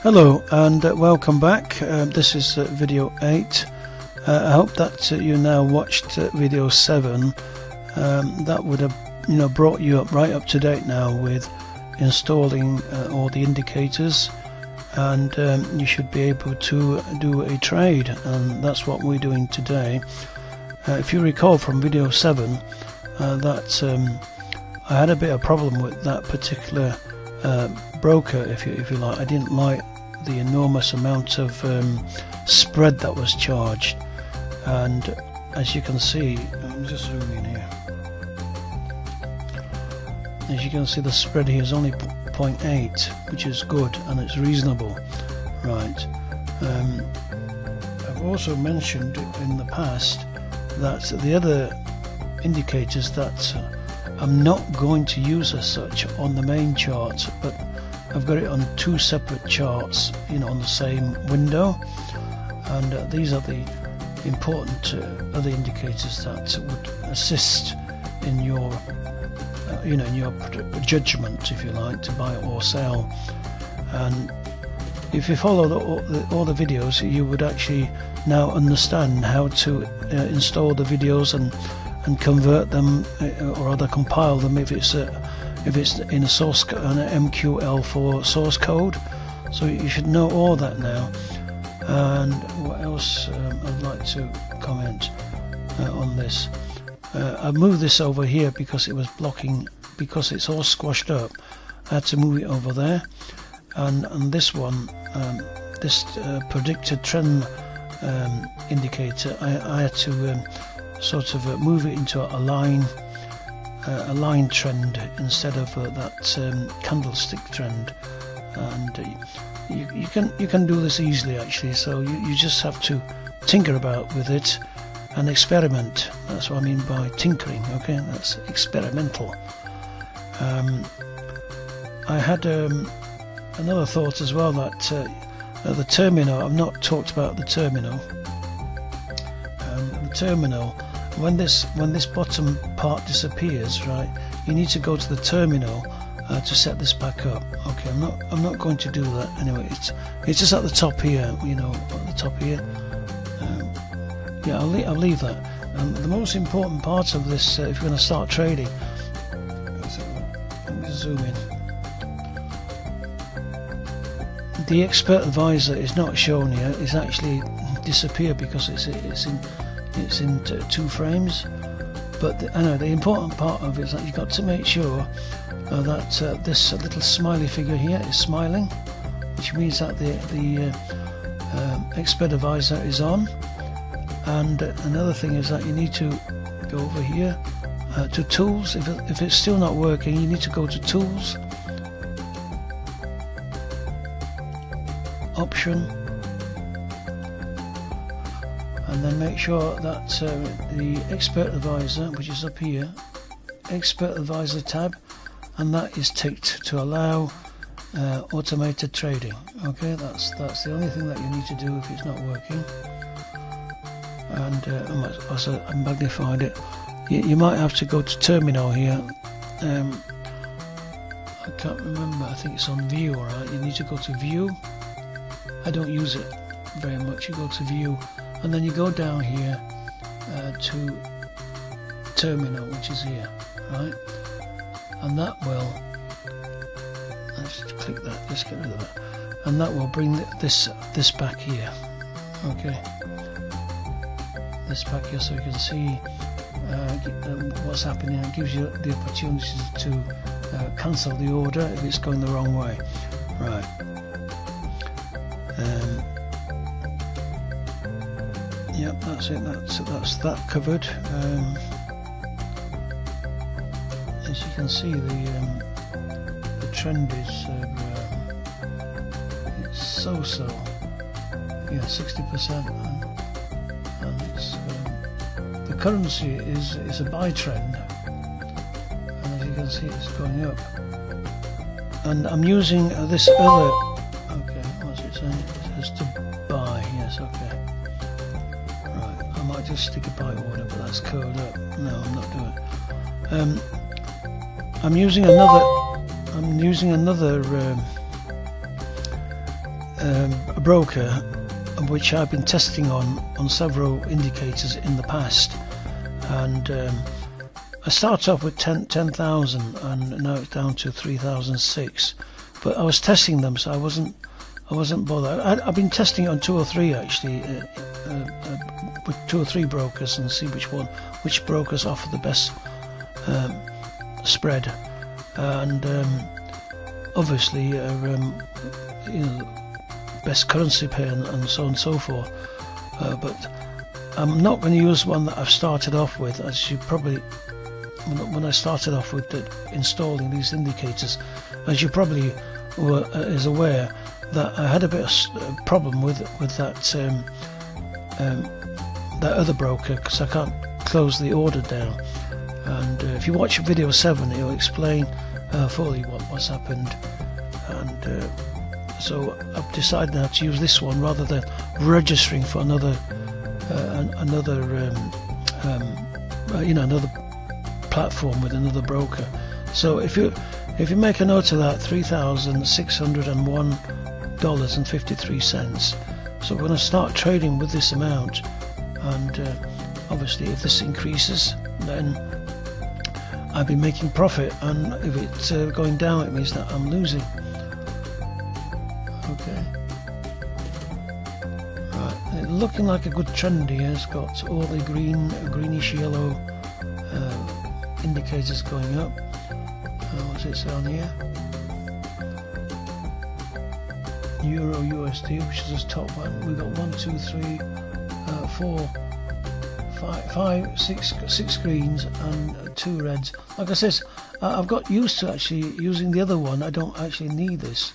Hello and welcome back. This is video 8. I hope that you now watched video 7. That would have brought you right up to date now with installing all the indicators, and you should be able to do a trade, and that's what we're doing today. If you recall from video 7 that I had a bit of problem with that particular broker, if you like. I didn't like the enormous amount of spread that was charged, and as you can see, I'm just zooming in here. As you can see, the spread here is only 0.8, which is good and it's reasonable, right? I've also mentioned in the past that the other indicators that I'm not going to use as such on the main chart, but I've got it on two separate charts, on the same window, and these are the important other indicators that would assist in your in your judgment, if you like, to buy or sell. And if you follow all the videos, you would actually now understand how to install the videos and convert them, or rather compile them if it's in a source, an MQL4 source code. So you should know all that now. And what else I'd like to comment on this? I moved this over here because it was blocking, because it's all squashed up. I had to move it over there, and this one, this predicted trend indicator, I had to sort of move it into a line trend instead of that candlestick trend. And you can do this easily, actually. So you just have to tinker about with it and experiment. That's what I mean by tinkering. Okay, that's experimental. I had another thought as well, that the terminal, I've not talked about the terminal. The terminal, when this bottom part disappears, right, you need to go to the terminal to set this back up. Okay, I'm not going to do that anyway. It's just at the top here, at the top here. Yeah, I'll leave that. The most important part of this, if you're going to start trading, let me zoom in. The expert advisor is not shown here. It's actually disappeared because it's in two frames. But the important part of it is that you've got to make sure that this little smiley figure here is smiling, which means that the expert advisor is on. And another thing is that you need to go over here to tools. If it's still not working, you need to go to tools, option, and then make sure that the expert advisor, which is up here, expert advisor tab, and that is ticked to allow automated trading. Okay, that's the only thing that you need to do if it's not working. And also I magnified it. You might have to go to terminal here. I can't remember, I think it's on view. Alright, you need to go to view. I don't use it very much. You go to view, and then you go down here to terminal, which is here, right? And that will, let's click that, let's get rid of that, and that will bring this back here. Okay, this back here, so you can see what's happening. It gives you the opportunity to cancel the order if it's going the wrong way, right? Yep, that's it. That's that covered. As you can see, the trend is it's so yeah, 60%, and it's the currency is a buy trend, and as you can see, it's going up. And I'm using this other. Okay, what's it saying? It says to buy. Yes, okay. Right, I might just stick a buy order, but that's curled up. No, I'm not doing it. I'm using another a broker which I've been testing on several indicators in the past, and I started off with 10,000 and now it's down to 3,006. But I was testing them, so I wasn't bothered. I've been testing it on 2 or 3 actually, with 2 or 3 brokers, and see which brokers offer the best spread, and obviously you know, best currency pair and so on and so forth. But I'm not going to use one that I've started off with, as you probably, when I started off with installing these indicators, as you probably is aware, that I had a bit of problem with that that other broker, because I can't close the order down. And if you watch video 7, it'll explain fully what's happened. And so I've decided now to use this one rather than registering for another platform with another broker. So if you make a note of that, $3,601.53. So we're going to start trading with this amount, and obviously if this increases, then I'll be making profit, and if it's going down, it means that I'm losing. Okay. Right, it's looking like a good trend here. It's got all the greenish yellow indicators going up. What's it say on here? Euro USD, which is the top one. We've got 1, 2, 3, 4, 5, 6 greens and 2 reds. Like I said, I've got used to actually using the other one. I don't actually need this.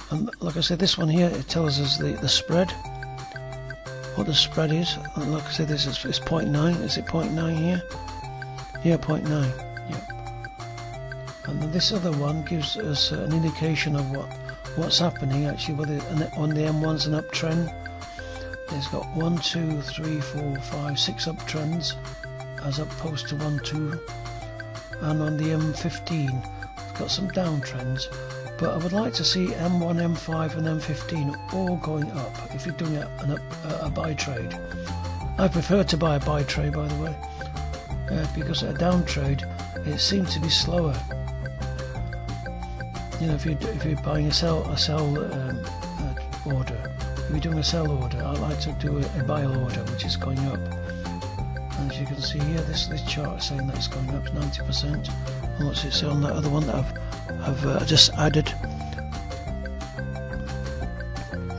And like I said, this one here, it tells us the spread, what the spread is. And like I said, this is 0.9. Is it 0.9 here? Yeah, 0.9. Yeah. And then this other one gives us an indication of what's happening actually, whether on the M1's an uptrend. It's got 1, 2, 3, 4, 5, 6 uptrends, as opposed to 1, 2, and on the M15 it's got some downtrends. But I would like to see M1, M5 and M15 all going up if you're doing a buy trade. I prefer to buy a buy trade, by the way, because a down trade, it seems to be slower. You know, if you're buying a sell order, if you're doing a sell order, I like to do a buy order, which is going up. And as you can see here, this chart is saying that it's going up 90%. And what's it say on that other one that I've just added?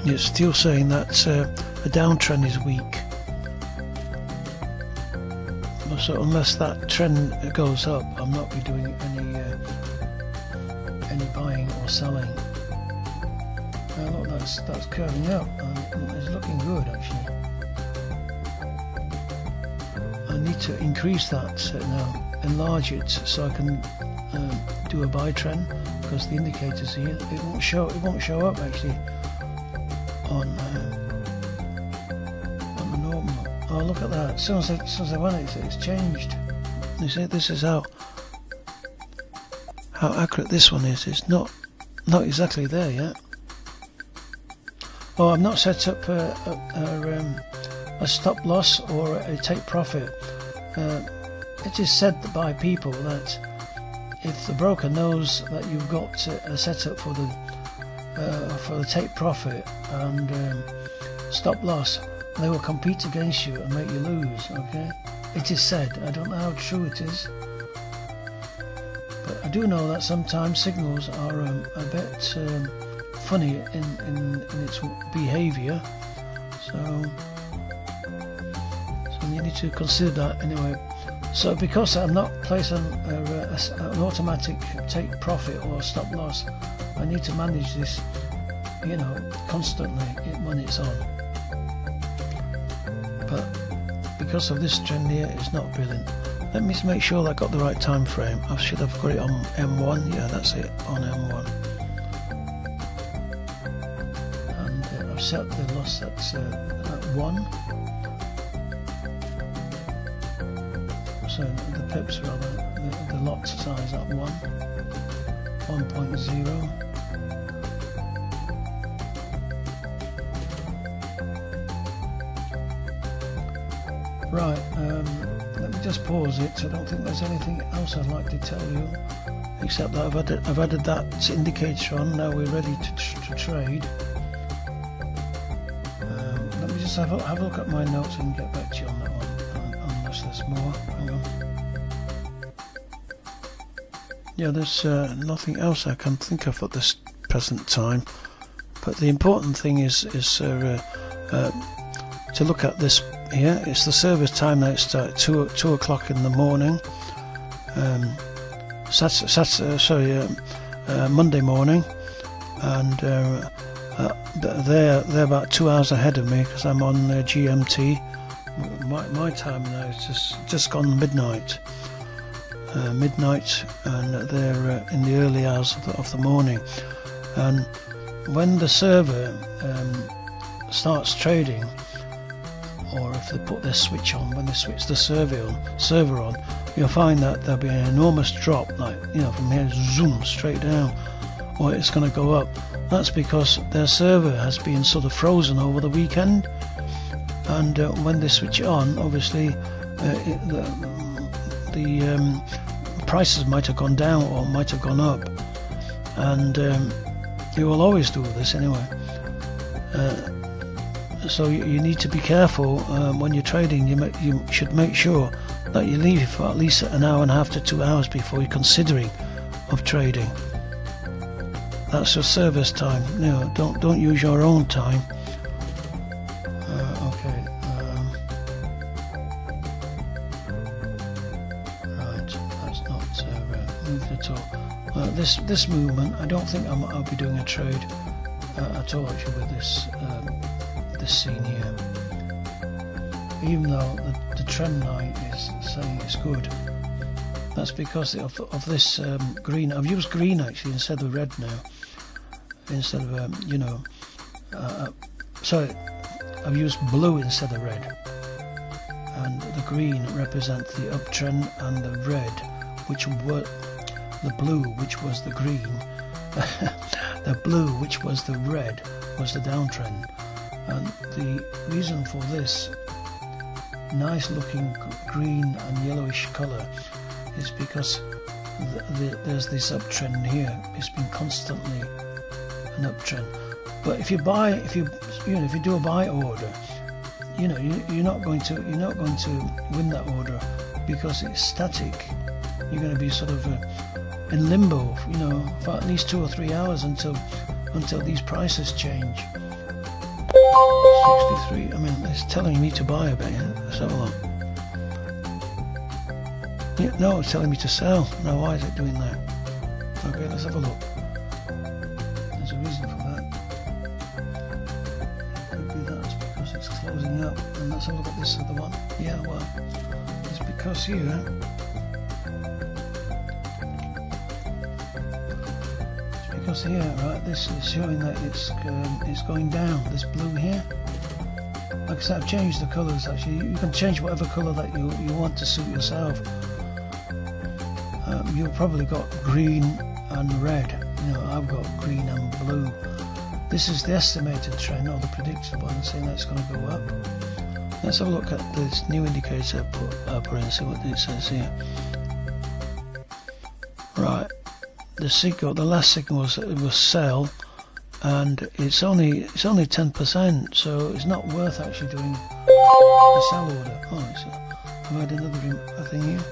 It's still saying that the downtrend is weak. So unless that trend goes up, I'm not be doing any buying or selling. Look, that's curving up, and it's looking good actually. I need to increase that now, enlarge it, so I can do a buy trend, because the indicators here, it won't show up actually on the normal. Oh, look at that! As soon as I went, it's changed. You see, this is how accurate this one is. It's not exactly there yet. Oh, I've not set up a stop loss or a take profit. It is said by people that if the broker knows that you've got a setup for the take profit and stop loss, they will compete against you and make you lose. Okay, it is said. I don't know how true it is, but I do know that sometimes signals are a bit funny in its behaviour. So you need to consider that anyway. So because I'm not placing an automatic take profit or stop loss, I need to manage this, you know, constantly when it's on. But because of this trend here, it's not brilliant. Let me make sure that I got the right time frame. I should have got it on M1. Yeah, that's it, on M1. And I've set the loss at 1. So the pips rather, the lot size at 1.0. Right, let me just pause it. I don't think there's anything else I'd like to tell you, except that I've added that indicator on. Now we're ready to trade. Let me just have a look at my notes and get back to you on that one, unless there's more. Hang on. Yeah, there's nothing else I can think of at this present time. But the important thing is to look at this here. It's the service time now. It's 2 o'clock in the morning. Monday morning, and they're about 2 hours ahead of me because I'm on GMT. My time now is just gone midnight, and they're in the early hours of the morning. And when the server starts trading, or if they put their switch on, when they switch the server on, you'll find that there'll be an enormous drop, like, you know, from here, zoom, straight down, or it's going to go up. That's because their server has been sort of frozen over the weekend, and when they switch it on, obviously the prices might have gone down or might have gone up, and you will always do this anyway. So you need to be careful when you're trading. You should make sure that you leave it for at least an hour and a half to 2 hours before you're considering of trading. That's your service time. You know, don't use your own time. Okay. Right, that's not moved at all. This movement, I don't think I'll be doing a trade at all actually with this scene here, even though the trend line is saying it's good. That's because of this green. I've used green actually instead of red now, instead of sorry, I've used blue instead of red, and the green represents the uptrend, and the red, which were the blue, which was the green, the blue, which was the red, was the downtrend. And the reason for this nice looking green and yellowish colour is because there's this uptrend here. It's been constantly an uptrend. But if you do a buy order, you're not going to win that order because it's static. You're going to be sort of in limbo, for at least 2 or 3 hours until these prices change. 63. I mean, it's telling me to buy a bit. Let's have a look. Yeah, no, it's telling me to sell. Now, why is it doing that? Okay, let's have a look. There's a reason for that. It could be that's because it's closing up. And let's have a look at this other one. Yeah, well, it's because here. Because here, right, this is showing that it's going down. This blue here. Like I said, I've changed the colours. Actually, you can change whatever colour that you want to suit yourself. You've probably got green and red. I've got green and blue. This is the estimated trend, or the predicted one, saying that's going to go up. Let's have a look at this new indicator I put up and see what it says here. Right. The last signal was sell, and it's only 10%, so it's not worth actually doing a sell order. I've had another thing here.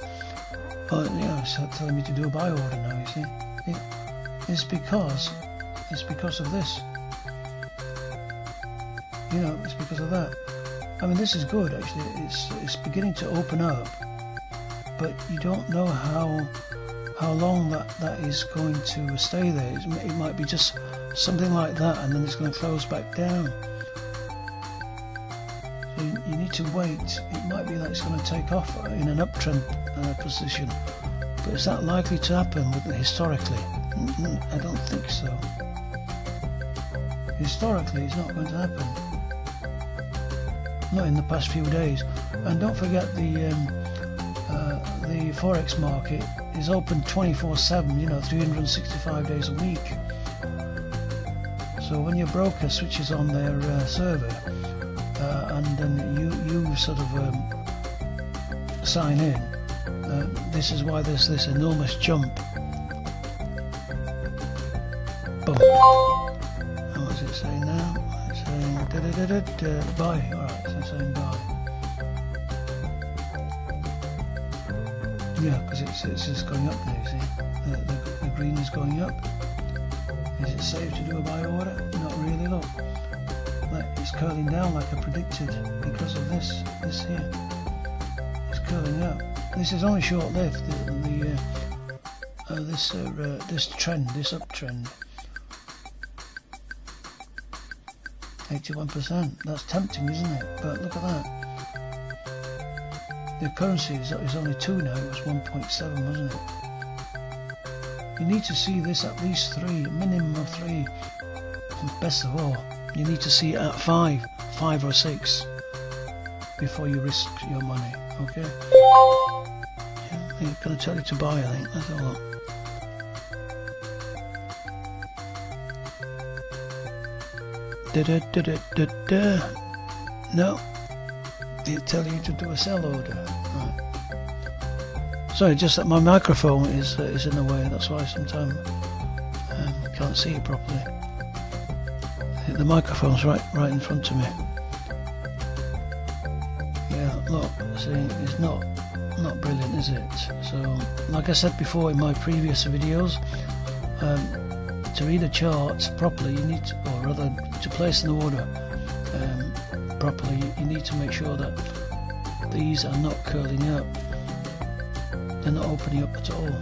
Oh yeah, it's telling me to do a buy order now. You see, it's because of this. It's because of that. I mean, this is good actually. It's beginning to open up, but you don't know how long that is going to stay there. It might be just something like that, and then it's going to close back down. So you need to wait. It might be that it's going to take off in an uptrend position, but is that likely to happen historically? I don't think so. Historically, it's not going to happen. Not in the past few days. And don't forget the forex market is open 24/7, 365 days a week. So when your broker switches on their server, and then you sort of sign in. This is why there's this enormous jump. Boom. And what's it saying now? It's saying buy. Alright, so it's saying buy. Yeah, because it's just going up there, you see. The green is going up. Is it safe to do a buy order? Not really, look. It's curling down like I predicted because of this here. It's curling up. This is only short-lived. This trend, this uptrend. 81%. That's tempting, isn't it? But look at that. The currency is only 2 now. It was 1.7, wasn't it? You need to see this at least 3, minimum of 3. And best of all, you need to see it at 5 or 6 before you risk your money. Okay? Yeah, it's going to tell you to buy, I think. Let's have a look. No, they tell you to do a sell order. Right. Sorry, just that my microphone is in the way. That's why sometimes I can't see it properly. The microphone's right in front of me. Yeah, look, see, it's not brilliant, is it? So, like I said before in my previous videos, to read a chart properly, you need to, or rather, to place an order properly, you need to make sure that these are not curling up. They're not opening up at all.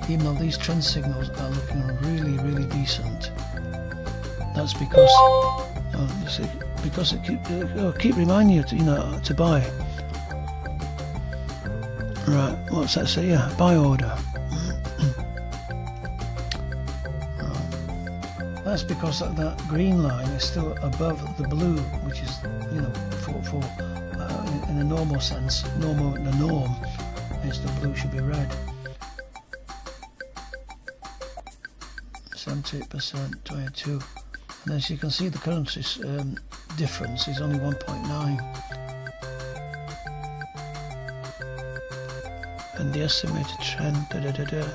Even though these trend signals are looking really decent. That's because, because it keep reminding you to, to buy. Right, what's that say? Yeah, buy order. That's because that green line is still above the blue, which is, for in a normal sense, the norm is the blue should be red. 78%, 22, and as you can see, the currency difference is only 1.9, and the estimated trend. Yeah.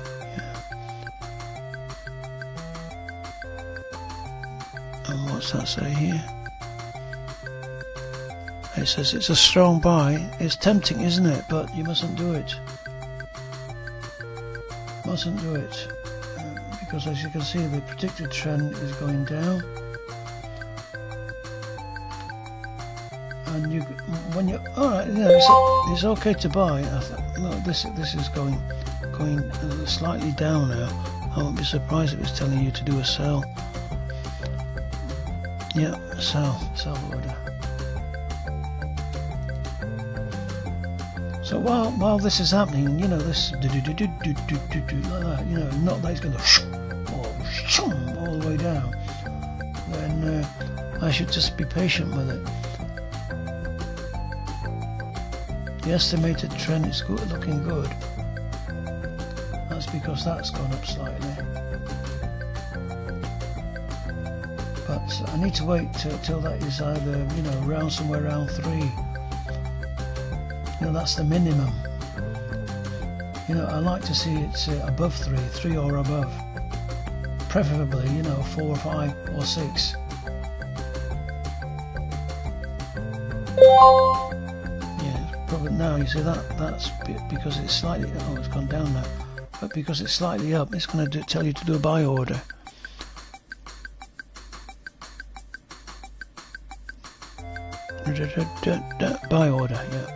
And what's that say here? It says it's a strong buy. It's tempting, isn't it? But you mustn't do it. Mustn't do it. Because as you can see, the predicted trend is going down. And alright, it's okay to buy. No, this is going slightly down now. I won't be surprised if it's telling you to do a sell. Yeah, sell order. So while this is happening, this like that, not that it's going to all the way down, then I should just be patient with it. The estimated trend is looking good. That's because that's gone up slightly. But I need to wait till that is either, somewhere around 3. That's the minimum. I like to see it above 3 or above. Preferably, 4 or 5 or 6. Yeah, probably now, you see that's because it's slightly, it's gone down now. But because it's slightly up, it's going to tell you to do a buy order. Buy order, yeah.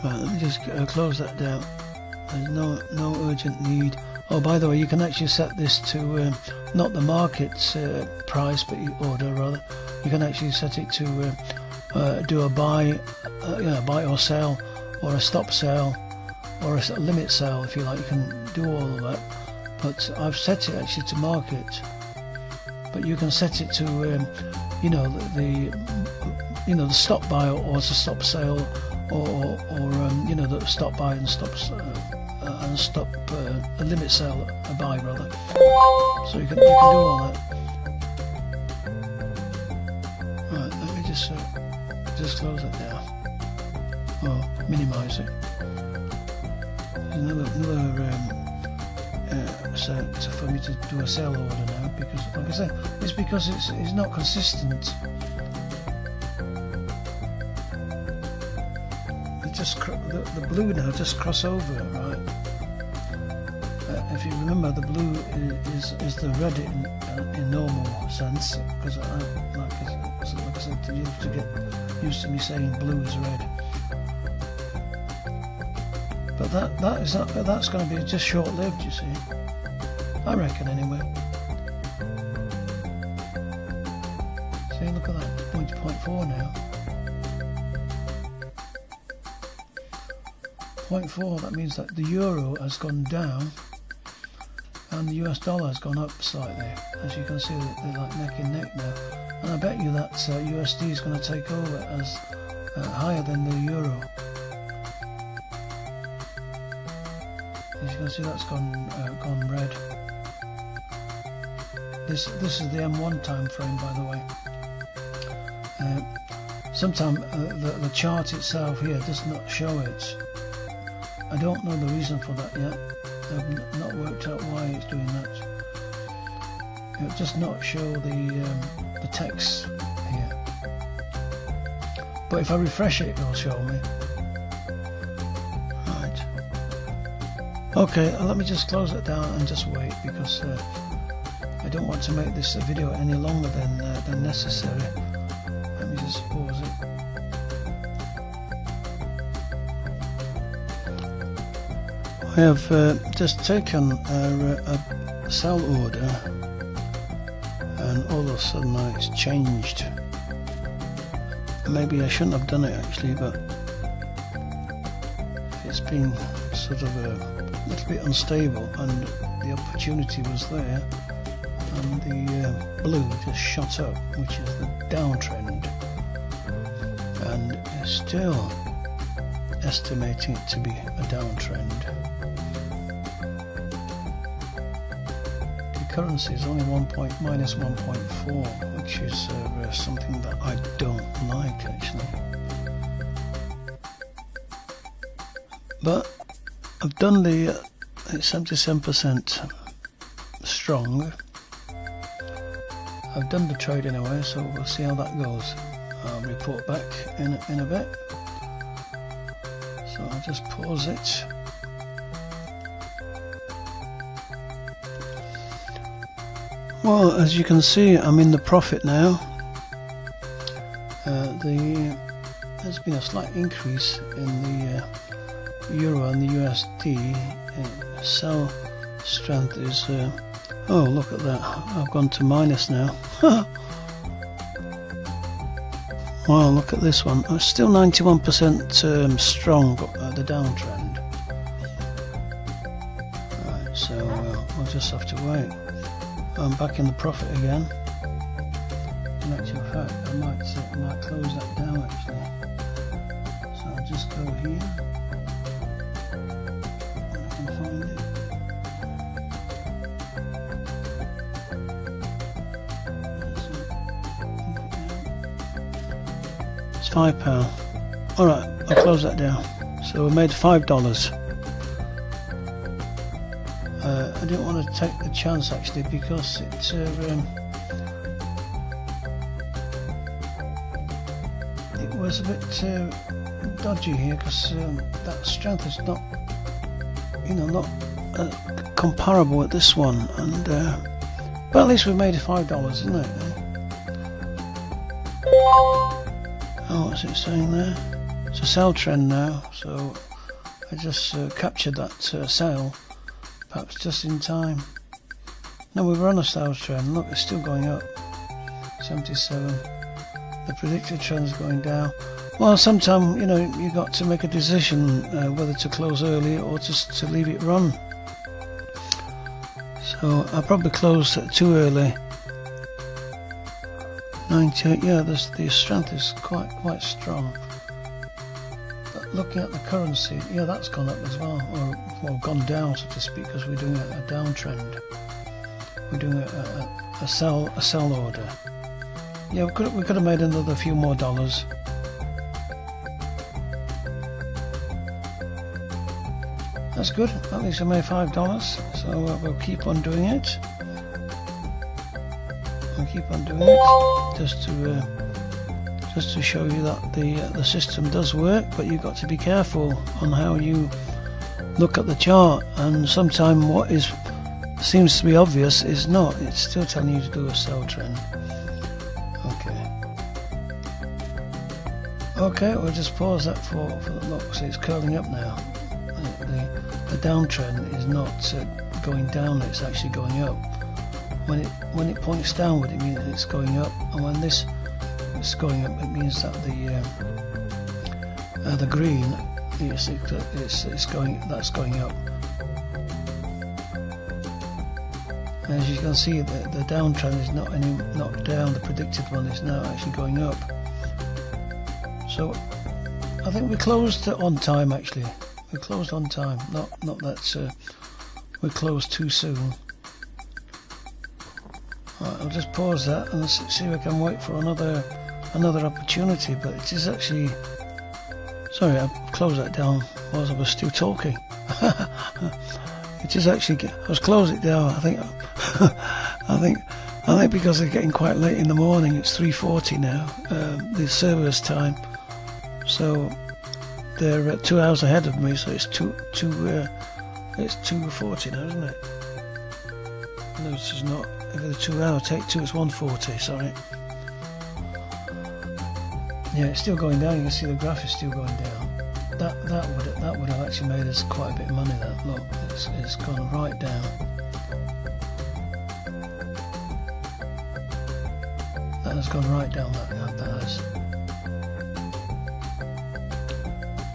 Right, let me just close that down. There's no urgent need. Oh, by the way, you can actually set this to not the market's price, but order rather. You can actually set it to do a buy, buy or sell, or a stop sell, or a limit sell if you like. You can do all of that. But I've set it actually to market. But you can set it to, the stop buy or to stop sale, or the stop buy and stop a limit sale, a buy rather. So you can do all that. just close it down or minimize it. Another set for me to do a sell order now, because like I said, it's because it's not consistent. It just the blue now just cross over, right? If you remember, the blue is the red in normal sense, because like I said, you have to get used to me saying blue is red. But that's going to be just short-lived, you see. I reckon, anyway. See, look at that, 0.4 now. 0.4, that means that the euro has gone down and the US dollar has gone up slightly. As you can see, they're like neck and neck now. And I bet you that USD is going to take over as higher than the euro. As you can see, that's gone red. This is the M1 time frame, by the way. Sometimes the chart itself here does not show it. I don't know the reason for that yet. I've not worked out why it's doing that. It does not show the text here. But if I refresh it, it'll show me. Okay, let me just close it down and just wait, because I don't want to make this video any longer than necessary. Let me just pause it. I have just taken a sell order, and all of a sudden it's changed. Maybe I shouldn't have done it actually, but it's been sort of a little bit unstable, and the opportunity was there, and the blue just shot up, which is the downtrend, and still estimating it to be a downtrend. The currency is only minus 1.4, which is something that I don't like actually. But I've done the 77% strong. I've done the trade anyway, so we'll see how that goes. I'll report back in a bit. So I'll just pause it. Well, as you can see, I'm in the profit now. There's been a slight increase in the euro and the USD. Sell strength is oh, look at that, I've gone to minus now. Wow, look at this one. I'm still 91% strong at the downtrend. Right, so we'll just have to wait. I'm back in the profit again. In actual fact, I might close that down actually. So I'll just go here. It's £5. Alright, I'll close that down. So we made $5. I didn't want to take the chance actually, because it was a bit dodgy here, because that strength is not, not comparable with this one, and but at least we made $5, isn't it? Oh, what's it saying there? It's a sell trend now, so I just captured that sale, perhaps just in time. No, we were on a sales trend. Look, it's still going up. 77. The predicted trend's going down. Well, sometimes you got to make a decision whether to close early or just to leave it run. So I probably closed too early. 98. Yeah, the strength is quite strong. But looking at the currency, yeah, that's gone up as well, or gone down, so to speak, because we're doing a downtrend. We're doing a sell order. Yeah, we could have made another few more dollars. That's good. At least I made $5. So we'll keep on doing it. We'll keep on doing it just to show you that the system does work, but you've got to be careful on how you look at the chart, and sometimes what seems to be obvious is not. It's still telling you to do a sell trend. Okay, we'll just pause that for the look. See, it's curling up now. The downtrend is not going down, it's actually going up. When it points downward, it means it's going up, and when this is going up, it means that the green it's going up. As you can see, the downtrend is not down. The predicted one is now actually going up. So I think we closed on time. Actually, we closed on time. Not that we closed too soon. Right, I'll just pause that and see if I can wait for another opportunity. But it is actually. Sorry, I closed that down whilst I was still talking. It is actually. I was closing it down. I think because it's getting quite late in the morning. It's 3:40 now. The server's time. So they're 2 hours ahead of me. So it's 2:40 now, isn't it? No, this is not. If it's 2 hours, take 2. It's 1:40. Sorry. Yeah, it's still going down. You can see the graph is still going down. That would have actually made us quite a bit of money. That look, it's gone right down. That has gone right down. That has.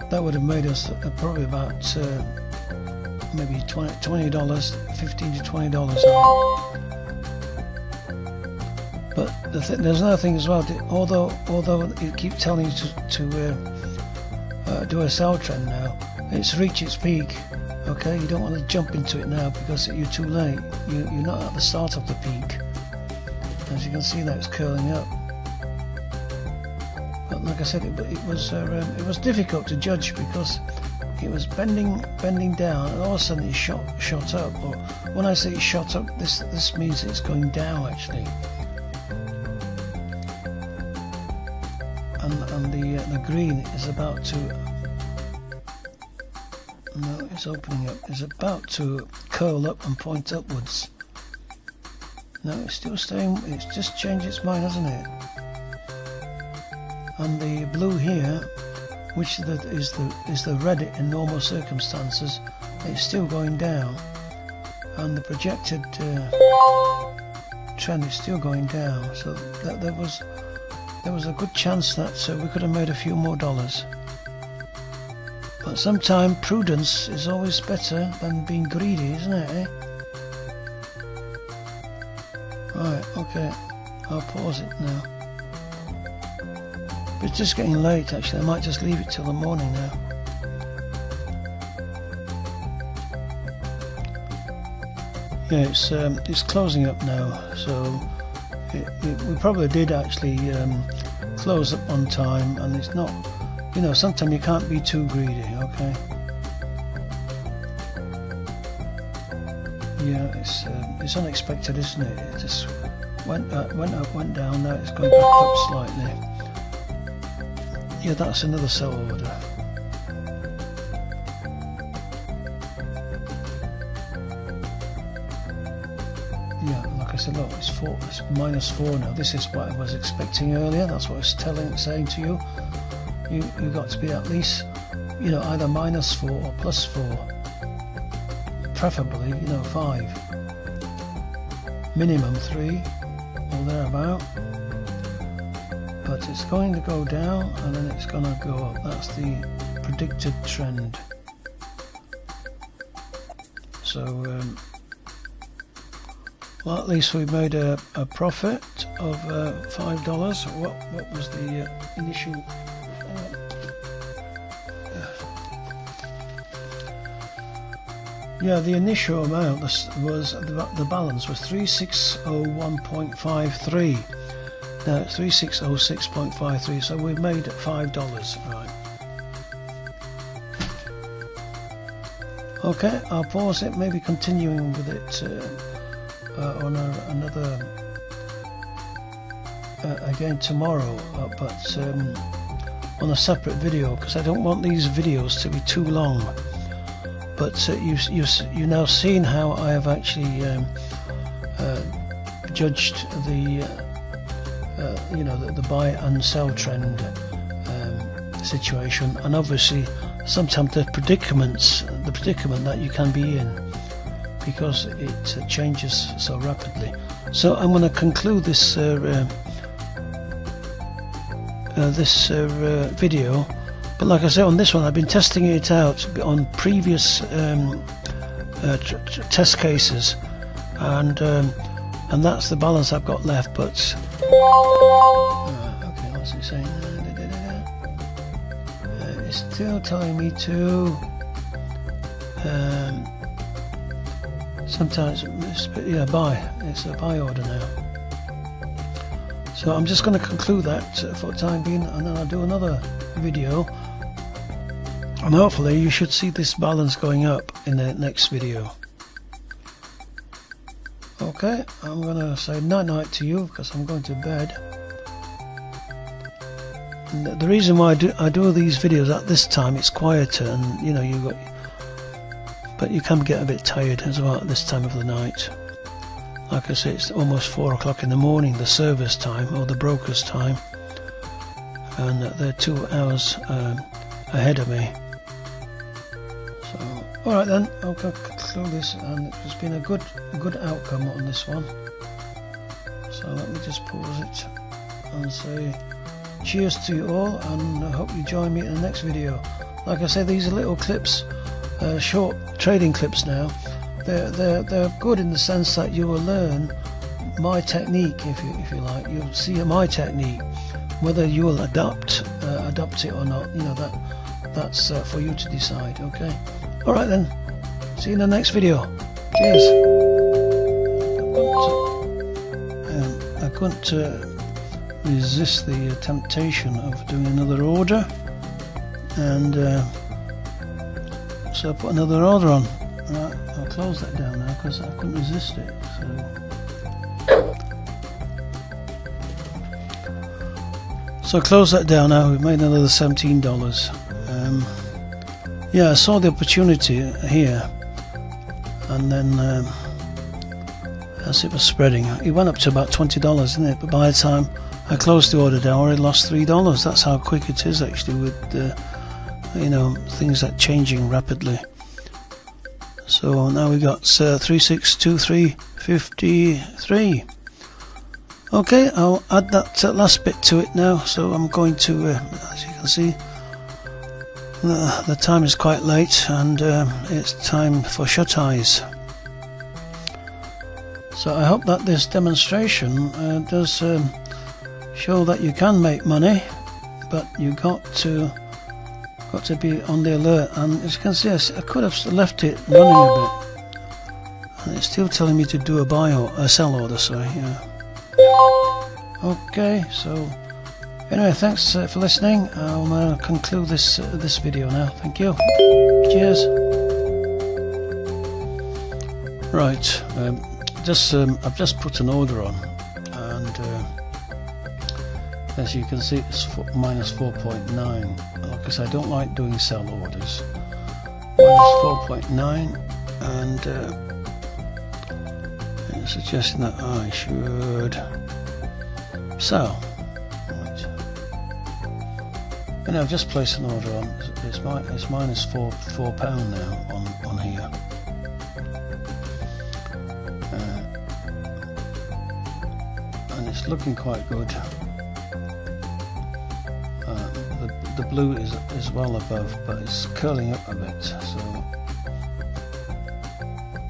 That would have made us probably about maybe $20, $15 to $20. But there's another thing as well. Although it keeps telling you to do a sell trend now, it's reached its peak. Okay, you don't want to jump into it now because you're too late. You're not at the start of the peak. As you can see, that it's curling up. But like I said, it was difficult to judge because it was bending down, and all of a sudden it shot up. Or when I say it shot up, this means it's going down actually. And the green is about to. No, it's opening up. It's about to curl up and point upwards. No, it's still staying. It's just changed its mind, hasn't it? And the blue here, which is the red in normal circumstances, it's still going down, and the projected trend is still going down. So there was a good chance that we could have made a few more dollars. But sometimes prudence is always better than being greedy, isn't it? Eh? Right, okay, I'll pause it now. But it's just getting late actually. I might just leave it till the morning now. Yeah, it's closing up now, so we probably did actually close up on time, and it's not, you know, sometimes you can't be too greedy. Okay. Yeah, it's unexpected, isn't it? It just went up, went down. Now it's going back up slightly. Yeah, that's another sell order. Yeah, like I said, look, it's -4 now. This is what I was expecting earlier. That's what I was saying to you. You got to be at least, you know, either -4 or +4. Preferably, you know, 5. Minimum 3 or thereabout. But it's going to go down and then it's going to go up. That's the predicted trend. So, well, at least we made a profit of $5. What was the initial? Yeah, the initial amount was the balance was 3601.53. 3606.53, so we've made $5, right. Okay, I'll pause it, maybe continuing with it on another again tomorrow, but on a separate video, because I don't want these videos to be too long. But you've now seen how I have actually judged the the buy and sell trend situation, and obviously sometimes the predicament that you can be in, because it changes so rapidly. So I'm going to conclude this video, but like I said, on this one I've been testing it out on previous test cases, and that's the balance I've got left. But okay, what's it saying? It's still telling me to sometimes buy. It's a buy order now. So I'm just going to conclude that for the time being, and then I'll do another video, and hopefully you should see this balance going up in the next video. Okay, I'm going to say night night to you, because I'm going to bed. And the reason why I do these videos at this time, it's quieter, and but you can get a bit tired as well at this time of the night. Like I say, it's almost 4 o'clock in the morning, the server's time, or the broker's time, and they're 2 hours ahead of me. So, alright then, I'll conclude this, and it's been a good outcome on this one. So let me just pause it and say cheers to you all, and I hope you join me in the next video. Like I say, these are little clips, short trading clips now. They're good in the sense that you will learn my technique, if you like. You'll see my technique. Whether you will adopt it or not, that's for you to decide. Okay. All right then. See you in the next video. Cheers. I couldn't resist the temptation of doing another order, and so I put another order on. Right, I'll close that down now, because I couldn't resist it. So close that down now. We've made another $17. Yeah, I saw the opportunity here, and then as it was spreading, it went up to about $20, didn't it? But by the time I closed the order down, I already lost $3. That's how quick it is actually with things that changing rapidly. So now we got 3623.53. Okay, I'll add that last bit to it now. So I'm going to, as you can see, the time is quite late, and it's time for shut eyes. So I hope that this demonstration does show that you can make money, but you got to be on the alert. And as you can see, I could have left it running a bit, and it's still telling me to do a sell order. Sorry, yeah. Okay, so anyway, thanks for listening. I'll conclude this video now. Thank you. Cheers. Right, I've just put an order on, and as you can see, it's minus 4.9. Because I don't like doing sell orders. Minus 4.9, and it's suggesting that I should sell. Right. And I've just placed an order on. It's minus £4 now on here. And it's looking quite good. The blue is well above, but it's curling up a bit. So,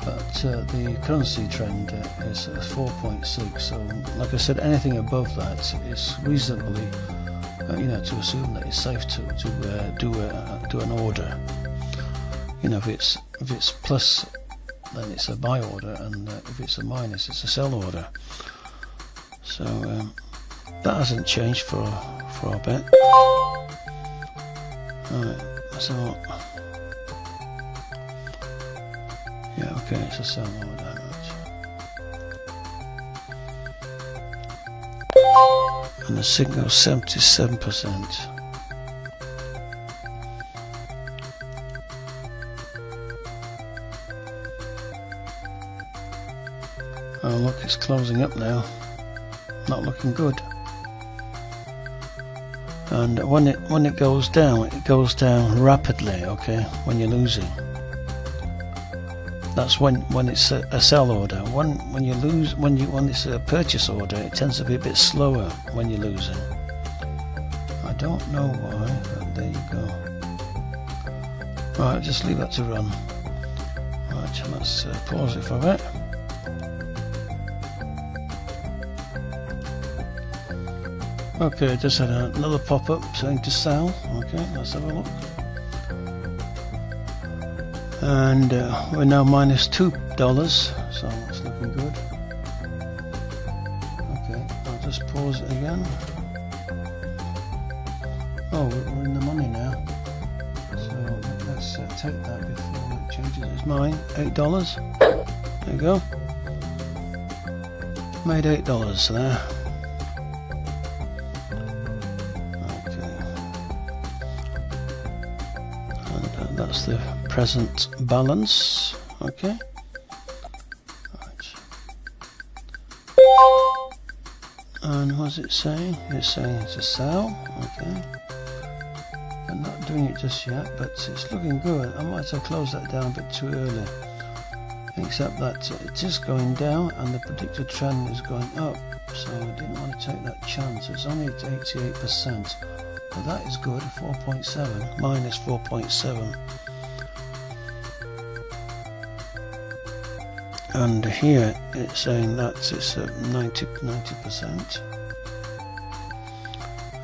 but the currency trend is 4.6. So, like I said, anything above that is reasonably, to assume that it's safe to do an order. If it's plus, then it's a buy order, and if it's a minus, it's a sell order. So. that hasn't changed for a bit. Alright, so yeah, okay, it's a sell order. And the signal 77%. Oh look, it's closing up now. Not looking good. And when it goes down rapidly. Okay, when you're losing. That's when it's a sell order. When you lose, when it's a purchase order, it tends to be a bit slower when you're losing. I don't know why, but there you go. Right, just leave that to run. Right, let's pause it for a bit. Okay, just had another pop-up saying to sell. Okay, let's have a look. And we're now minus $2, so it's looking good. Okay, I'll just pause it again. Oh, we're in the money now. So let's take that before it changes. It's mine, $8. There you go. Made $8 there. That's the present balance. Okay. Right. And what's it saying? It's saying it's a sell. Okay. I'm not doing it just yet, but it's looking good. I might have closed that down a bit too early. Except that it is going down and the predicted trend is going up. So I didn't want to take that chance. It's only at 88%. But that is good, 4.7, minus 4.7. And here it's saying that it's 90%.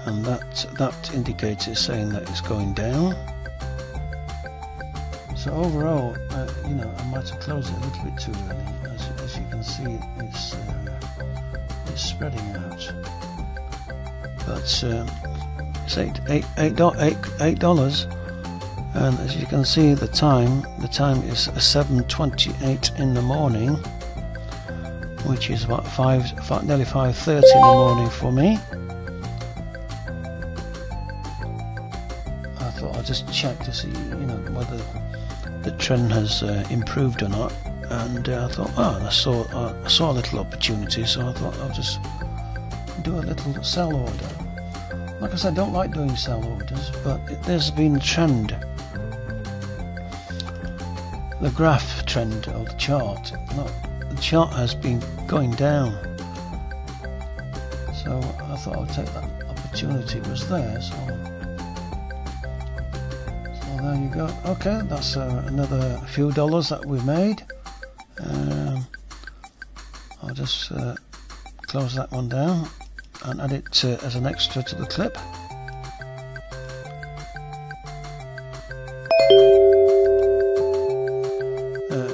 And that indicator is saying that it's going down. So overall, you know, I might have closed it a little bit too early. As you can see, it's spreading out. But it's $8, and as you can see, the time is 7:28 in the morning, which is about nearly 5:30 in the morning for me. I thought I'd just check to see, you know, whether the trend has improved or not, and I thought, I saw a little opportunity, so I thought I'll just do a little sell order. Like I said, I don't like doing sell orders, but there's been a trend. The graph trend, or the chart. Look, the chart has been going down. So I thought I'd take that opportunity. It was there, so there you go. Okay, that's another few dollars that we made. I'll just close that one down and add it as an extra to the clip.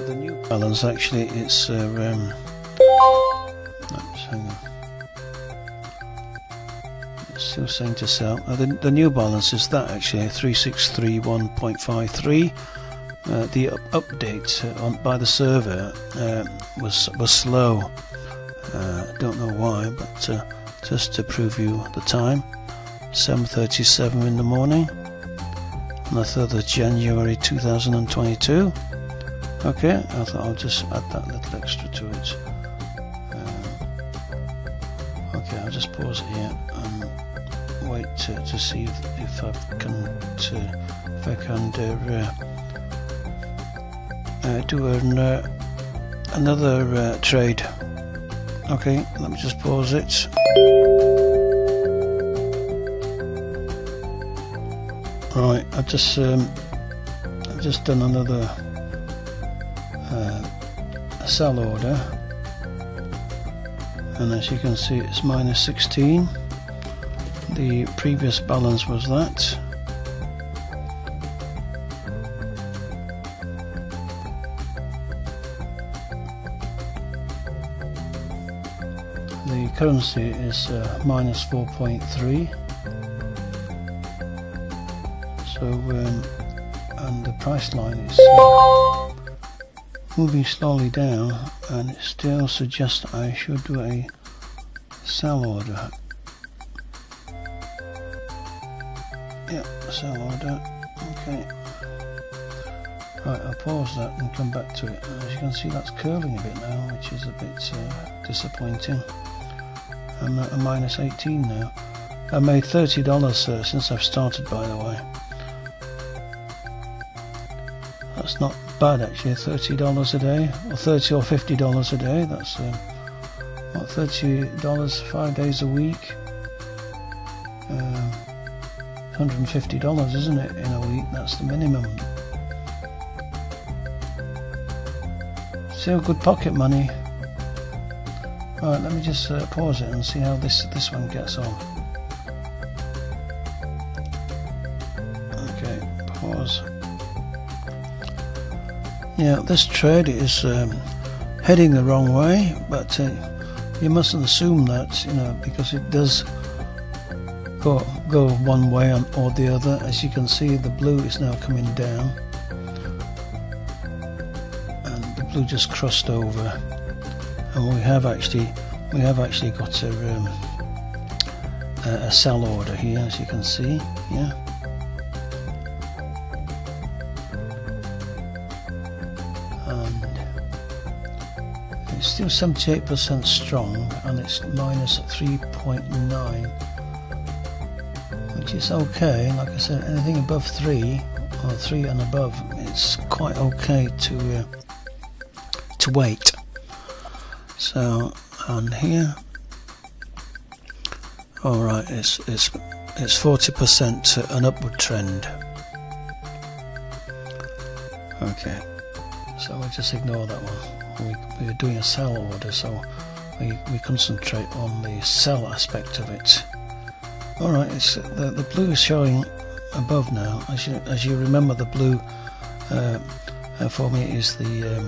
The new balance, actually, it's hang on. It's still saying to sell. The new balance is that, actually, 3631.53. The update by the server was slow. Don't know why, but just to prove you the time, 7:37 in the morning on the 3rd of January 2022. Okay, I thought I'll just add that little extra to it. Okay, I'll just pause it here and wait to see if I can do another trade. Okay, let me just pause it. Right, I've just done another sell order, and as you can see, it's minus 16. The previous balance was that. the currency is minus 4.3. So and the price line is moving slowly down, and it still suggests I should do a sell order. Yeah, sell order. Okay. Right, I'll pause that and come back to it. As you can see, that's curling a bit now, which is a bit disappointing. I'm at a minus 18 now. I made $30 since I've started, by the way. That's not bad actually, $30 a day, or $30 or $50 a day. That's what, $30 5 days a week. $150, isn't it, in a week? That's the minimum. Still good pocket money. Right, let me just pause it and see how this one gets on. Okay, pause. Yeah, this trade is heading the wrong way, but you mustn't assume that, you know, because it does go one way or the other. As you can see, the blue is now coming down, and the blue just crossed over, and we have actually got a sell order here, as you can see. Yeah. It's still 78% strong, and it's minus 3.9, which is okay. Like I said, anything above 3 or 3 and above, it's quite okay to wait. So, and here, all right, it's 40% an upward trend. Okay, so we'll just ignore that one. We're doing a sell order, so we concentrate on the sell aspect of it. Alright, it's the blue is showing above now. As you remember, the blue for me is the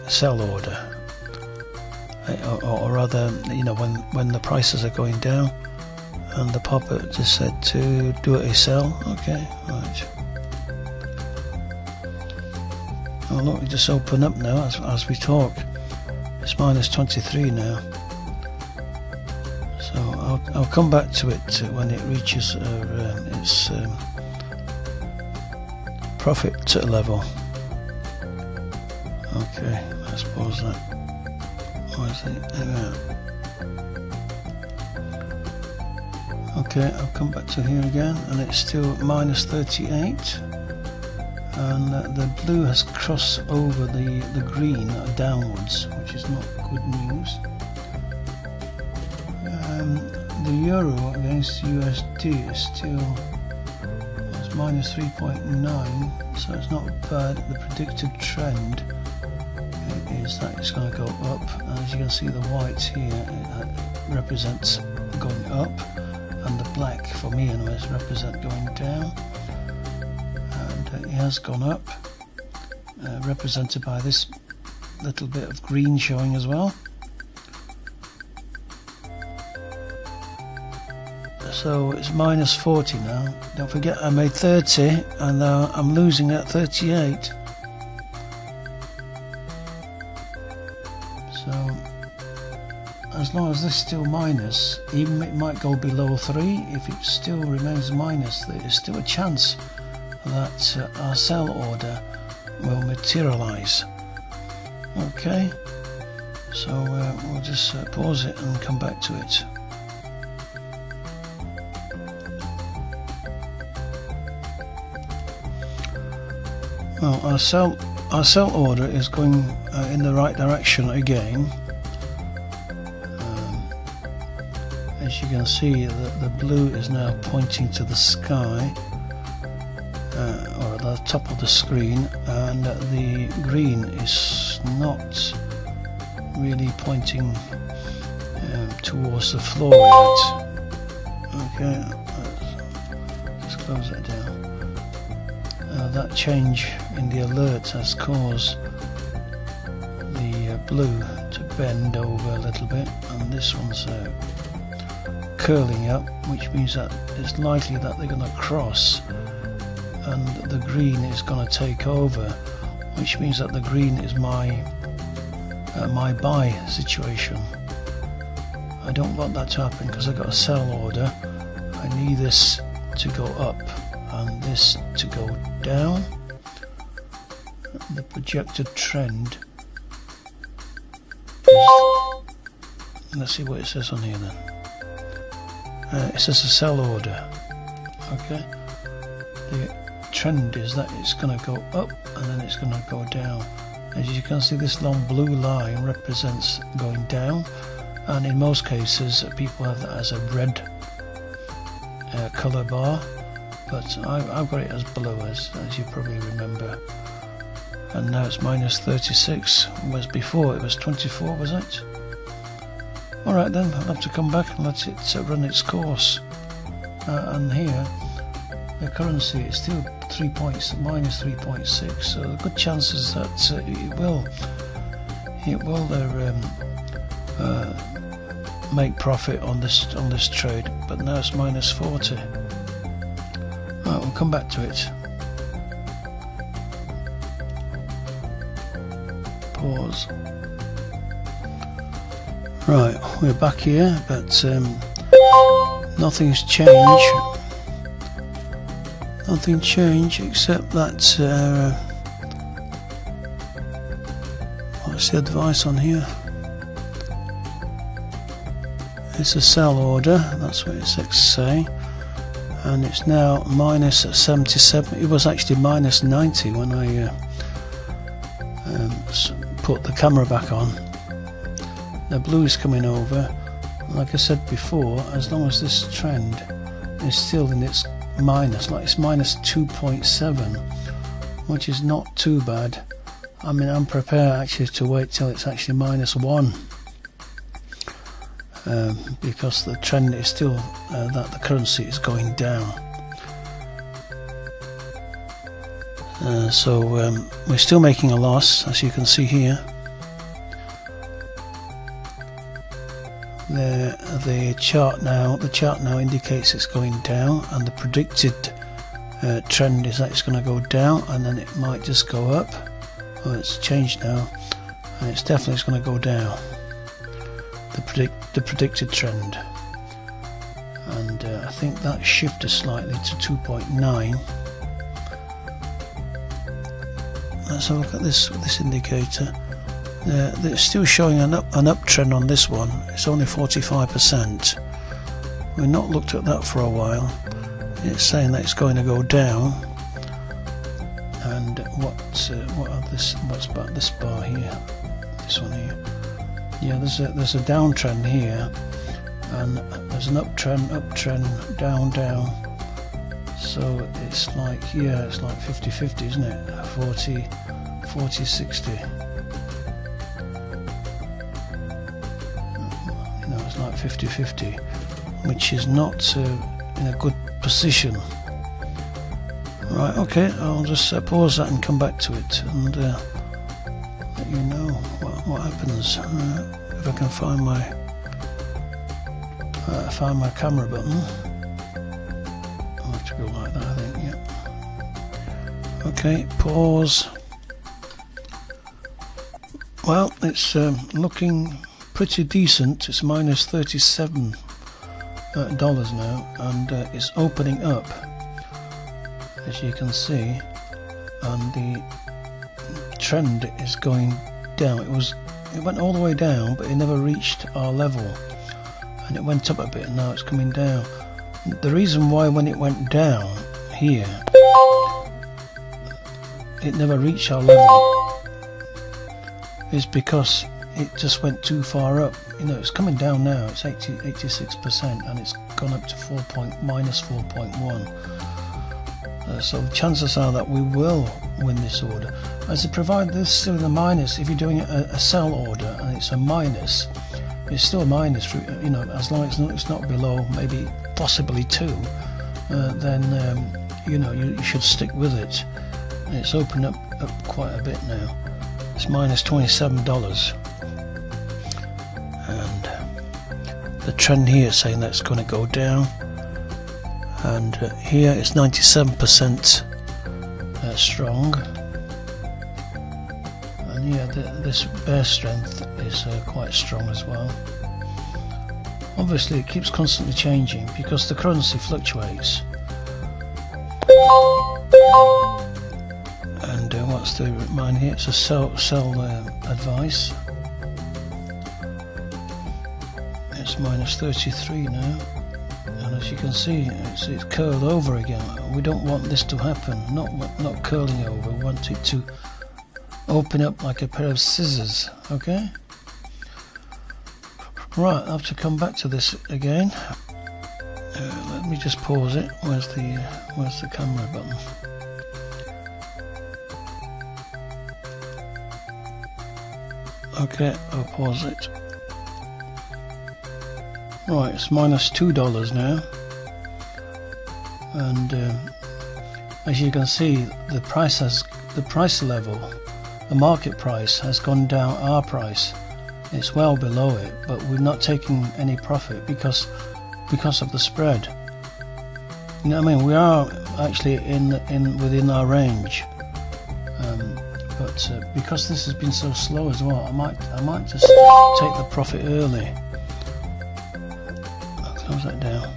sell order, or rather, you know, when the prices are going down, and the popper just said to do a sell. Okay, right. Oh look, we just open up now as we talk. It's minus 23 now. So I'll come back to it when it reaches its profit level. Okay, let's pause that. What is it? Okay, I'll come back to here again, and it's still minus 38. And the blue has crossed over the green downwards, which is not good news. The euro against USD is still minus 3.9, so it's not bad. The predicted trend is that it's going to go up, and as you can see, the white here represents going up, and the black for me anyways represent going down. It has gone up, represented by this little bit of green showing as well. So it's minus 40 now. Don't forget, I made 30, and I'm losing at 38. So as long as this is still minus, even it might go below 3, if it still remains minus, there is still a chance that our sell order will materialize. Okay, so we'll just pause it and come back to it. Well, our sell order is going in the right direction again. As you can see, the blue is now pointing to the sky, or at the top of the screen, and the green is not really pointing towards the floor yet. Okay, let's close that down. That change in the alert has caused the blue to bend over a little bit, and this one's curling up, which means that it's likely that they're going to cross and the green is going to take over, which means that the green is my buy situation. I don't want that to happen because I've got a sell order. I need this to go up and this to go down. The projected trend is, let's see what it says on here then. It says a sell order. Okay, the trend is that it's going to go up and then it's going to go down. As you can see, this long blue line represents going down, and in most cases people have that as a red colour bar, but I've got it as blue, as you probably remember. And now it's minus 36, whereas before it was 24, was it? Alright then, I'll have to come back and let it run its course. And here, the currency is still minus 3.6, so the good chances that it will make profit on this trade. But now it's minus 40. Right, we'll come back to it. Pause. Right, we're back here, but nothing's changed. Nothing changed except that what's the advice on here? It's a sell order, that's what it's saying, and it's now minus 77. It was actually minus 90 when I put the camera back on. The blue is coming over. Like I said before, as long as this trend is still in its minus, like it's minus 2.7, which is not too bad. I mean, I'm prepared actually to wait till it's actually minus 1, because the trend is still that the currency is going down. So we're still making a loss, as you can see here. The chart now indicates it's going down, and the predicted trend is that it's going to go down, and then it might just go up. Oh, it's changed now, and it's definitely going to go down. The predicted trend, and I think that shifted slightly to 2.9. Let's have a look at this indicator. It's still showing an uptrend on this one. It's only 45%. We've not looked at that for a while. It's saying that it's going to go down. And what's about this bar here? This one here. Yeah, there's a downtrend here, and there's an uptrend, down. So it's like, yeah, it's like 50-50, isn't it? 40-60. It's like 50-50, which is not in a good position. Right, okay, I'll just pause that and come back to it and let you know what happens. If I can find my camera button. I'll have to go like that, I think. Yeah. Okay, pause. Well, it's looking pretty decent. It's minus $37 now, and it's opening up, as you can see, and the trend is going down. It went all the way down, but it never reached our level, and it went up a bit, and now it's coming down. The reason why when it went down here it never reached our level is because it just went too far up. You know, it's coming down now. It's 86%, and it's gone up to minus 4.1. So chances are that we will win this order. As it provides this still in the minus, if you're doing a sell order and it's a minus, it's still a minus. You know, as long as it's not below maybe possibly 2, then you know, you should stick with it. And it's opened up quite a bit now. It's minus $27. and the trend here is saying that's going to go down, and here it's 97% strong, and yeah, this bear strength is quite strong as well. Obviously it keeps constantly changing because the currency fluctuates. And what's the mine here? It's a sell advice. It's minus 33 now, and as you can see, it's curled over again. We don't want this to happen. Not curling over. We want it to open up like a pair of scissors. Okay. Right, I have to come back to this again. Let me just pause it. Where's the camera button? Okay, I'll pause it. Right, it's minus $2 now, and as you can see, the price level, the market price has gone down. Our price, it's well below it, but we're not taking any profit because of the spread. You know what I mean? We are actually within our range, but because this has been so slow as well, I might just take the profit early. I'll close that down.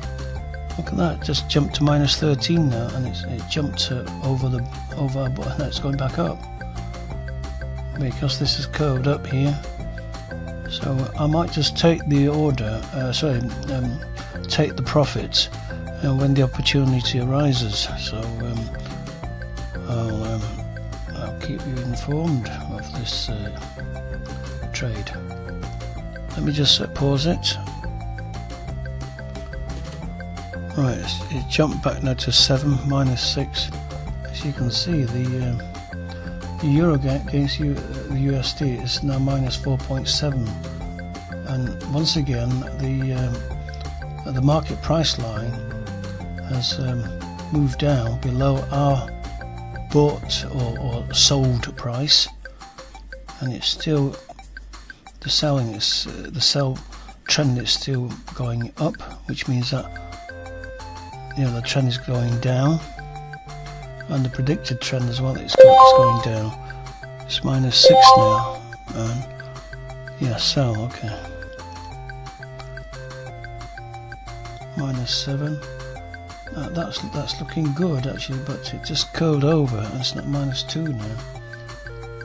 Look at that, just jumped to minus 13 now, and it jumped over our bottom. Now it's going back up because this is curved up here. So I might just take the order, take the profit when the opportunity arises. So I'll keep you informed of this trade. Let me just pause it. Right, it jumped back now to 7, minus 6. As you can see, the euro against the USD is now minus 4.7, and once again the market price line has moved down below our bought or sold price, and it's still the sell trend is still going up, which means that the trend is going down, and the predicted trend as well, it's going down. It's minus 6 now, and yeah, sell. Okay, minus 7. That's looking good actually, but it just curled over and it's not minus 2 now.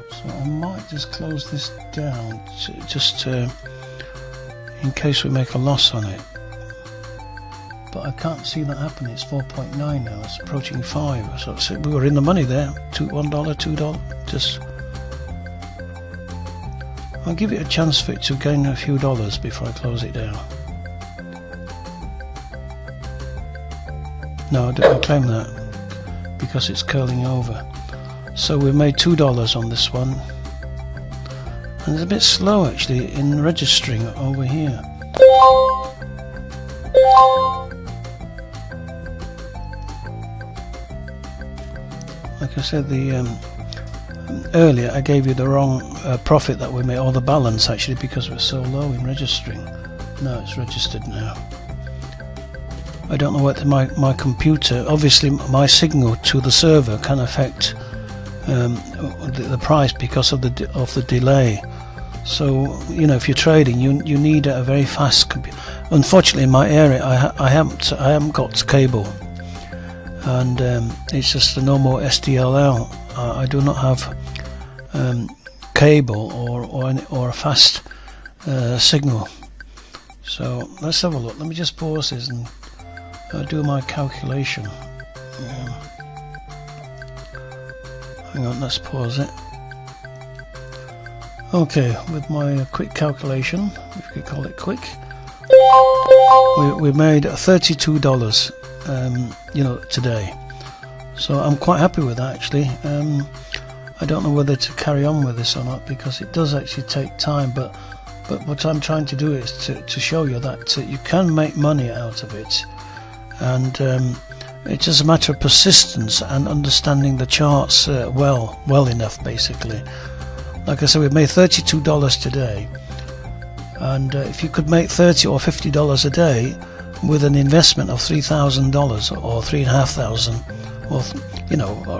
So I might just close this down just in case we make a loss on it. But I can't see that happening. It's 4.9 now. It's approaching 5. So we were in the money there. $1, $2. Just I'll give it a chance for it to gain a few dollars before I close it down. No, I don't claim that because it's curling over. So we made $2 on this one, and it's a bit slow actually in registering over here. Like I said, earlier I gave you the wrong profit that we made, or the balance actually, because we're so low in registering. No, it's registered now. I don't know what my computer, obviously my signal to the server can affect the price because of the delay. So if you're trading, you need a very fast computer. Unfortunately, in my area, I haven't got cable, and it's just a normal SDLL. I do not have cable or a fast signal. So let's have a look. Let me just pause this and do my calculation. Hang on, let's pause it. Okay, with my quick calculation, if you could call it quick, we made $32 today. So I'm quite happy with that actually. I don't know whether to carry on with this or not, because it does actually take time, but what I'm trying to do is to show you that you can make money out of it, and it's just a matter of persistence and understanding the charts well enough basically. Like I said, we've made $32 today, and if you could make $30 or $50 a day with an investment of $3,000 or $3,500, or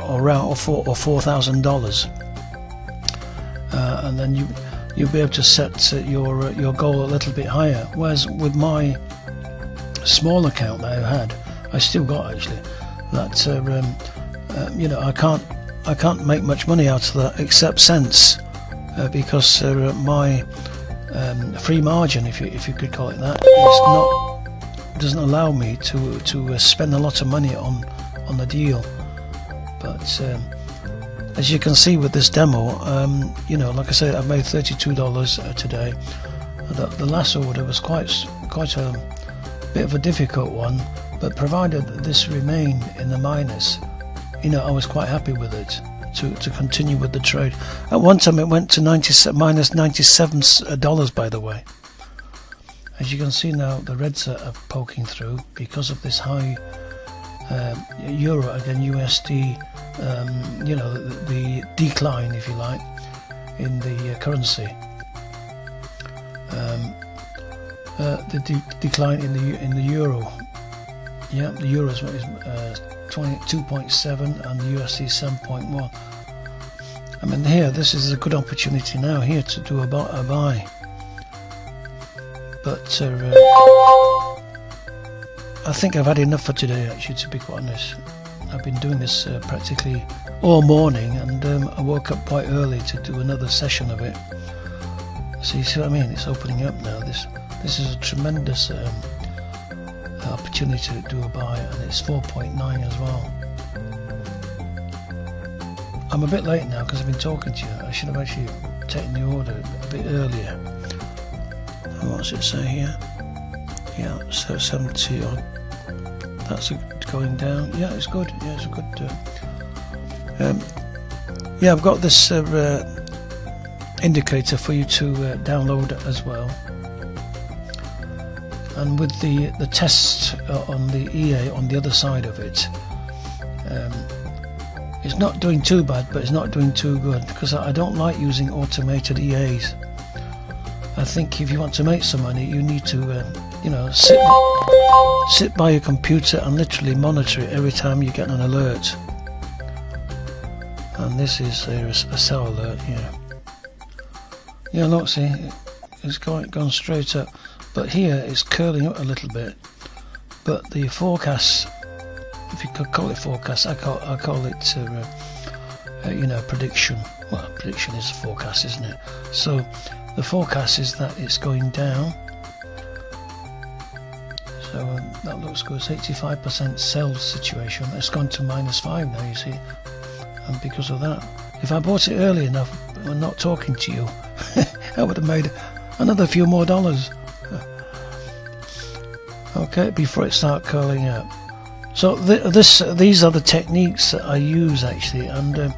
or around or $4,000, and then you'll be able to set your goal a little bit higher. Whereas with my small account that I still got actually, that I can't make much money out of that except cents, because my free margin, if you could call it that, doesn't allow me to spend a lot of money on the deal. But as you can see with this demo, like I said, I've made $32 today. The last order was quite a bit of a difficult one, but provided this remained in the minus, I was quite happy with it to continue with the trade. At one time it went to minus $97, by the way. As you can see now, the reds are poking through because of this high euro against USD, the decline, if you like, in the currency. The decline in the euro. Yeah, the euro is 22.7 and the USD 7.1. I mean, here, this is a good opportunity now here to do a buy. But I think I've had enough for today, actually, to be quite honest. I've been doing this practically all morning, and I woke up quite early to do another session of it. So you see what I mean? It's opening up now. This is a tremendous opportunity to do a buy, and it's 4.9 as well. I'm a bit late now because I've been talking to you. I should have actually taken the order a bit earlier. What's it say here? Yeah, so 70 odd. That's going down. Yeah, it's good. Yeah, it's a good. Yeah, I've got this indicator for you to download as well. And with the test on the EA on the other side of it, it's not doing too bad, but it's not doing too good, because I don't like using automated EAs. I think if you want to make some money, you need to sit by your computer and literally monitor it every time you get an alert. And this is a sell alert here. Yeah, look, see, it's gone straight up, but here it's curling up a little bit. But the forecast, if you could call it forecast, I call it prediction. Well, prediction is a forecast, isn't it? So the forecast is that it's going down. So that looks good. It's 85% sell situation. It's gone to -5 now, you see. And because of that, if I bought it early enough and not talking to you, I would have made another few more dollars. Okay, before it started curling up. So these are the techniques that I use actually, and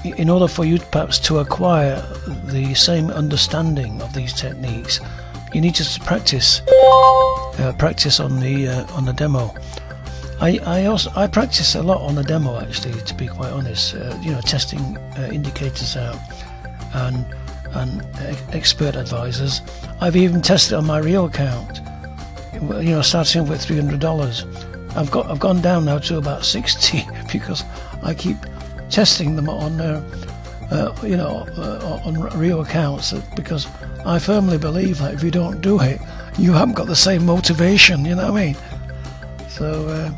in order for you perhaps to acquire the same understanding of these techniques, you need to practice on the demo. I practice a lot on the demo actually, to be quite honest. Testing indicators out and expert advisors. I've even tested on my real account. Starting with $300. I've gone down now to about 60 because I keep testing them on real accounts, because I firmly believe that if you don't do it, you haven't got the same motivation. You know what I mean? So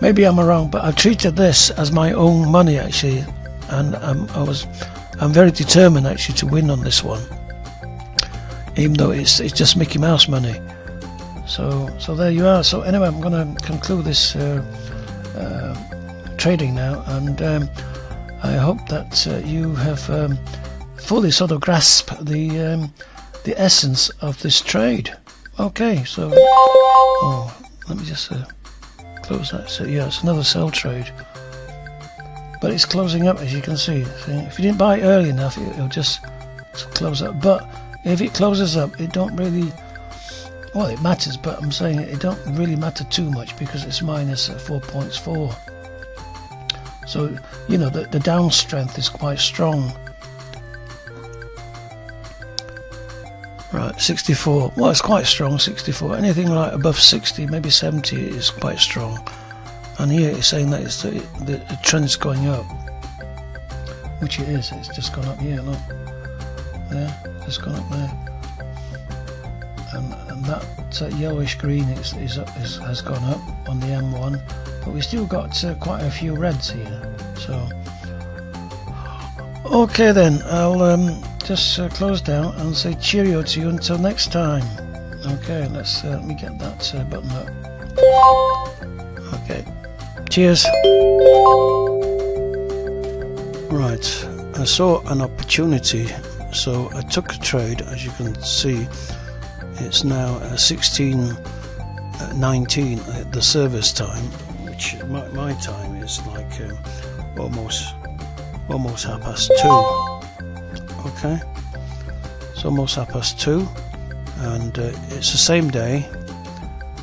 maybe I'm wrong, but I've treated this as my own money actually, and I'm very determined actually to win on this one, even though it's just Mickey Mouse money. So there you are. So anyway, I'm going to conclude this trading now, and I hope that you have fully sort of grasped the essence of this trade. Okay, so let me just close that. So yeah, it's another sell trade, but it's closing up, as you can see. If you didn't buy it early enough, it'll just close up. But if it closes up, it don't really. Well, it matters, but I'm saying it don't really matter too much because it's minus 4.4. So, the down strength is quite strong. Right, Right, 64. Well, it's quite strong, 64. Anything like above 60, maybe 70 is quite strong. And here it's saying that the trend's going up, which it is. It's just gone up here, look. There, just gone up there. And that yellowish green has gone up on the M1, but we still got quite a few reds here. So, okay then, I'll just close down and say cheerio to you until next time. Okay, let me get that button up. Okay, cheers. Right, I saw an opportunity, so I took a trade. As you can see, it's now 16:19 at the service time, which my time is like almost 2:30. Okay, it's almost 2:30, and it's the same day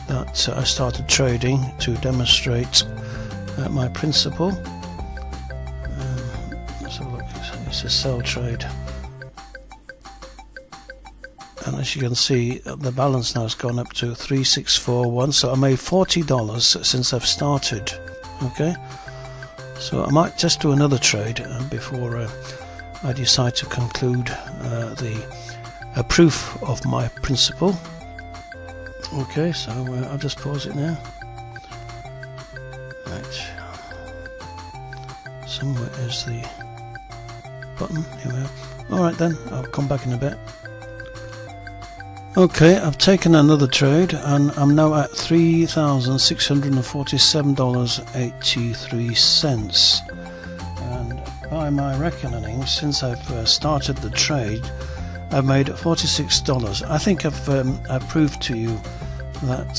that I started trading to demonstrate my principle. Let's have a look. It's a sell trade, and as you can see, the balance now has gone up to 3641. So I made $40 since I've started. Okay, so I might just do another trade before I decide to conclude the proof of my principle. Okay, so I'll just pause it now. Right, somewhere is the button. Here we are. Alright then, I'll come back in a bit. Okay, I've taken another trade and I'm now at $3,647.83. And by my reckoning, since I've started the trade, I've made $46. I think I've proved to you that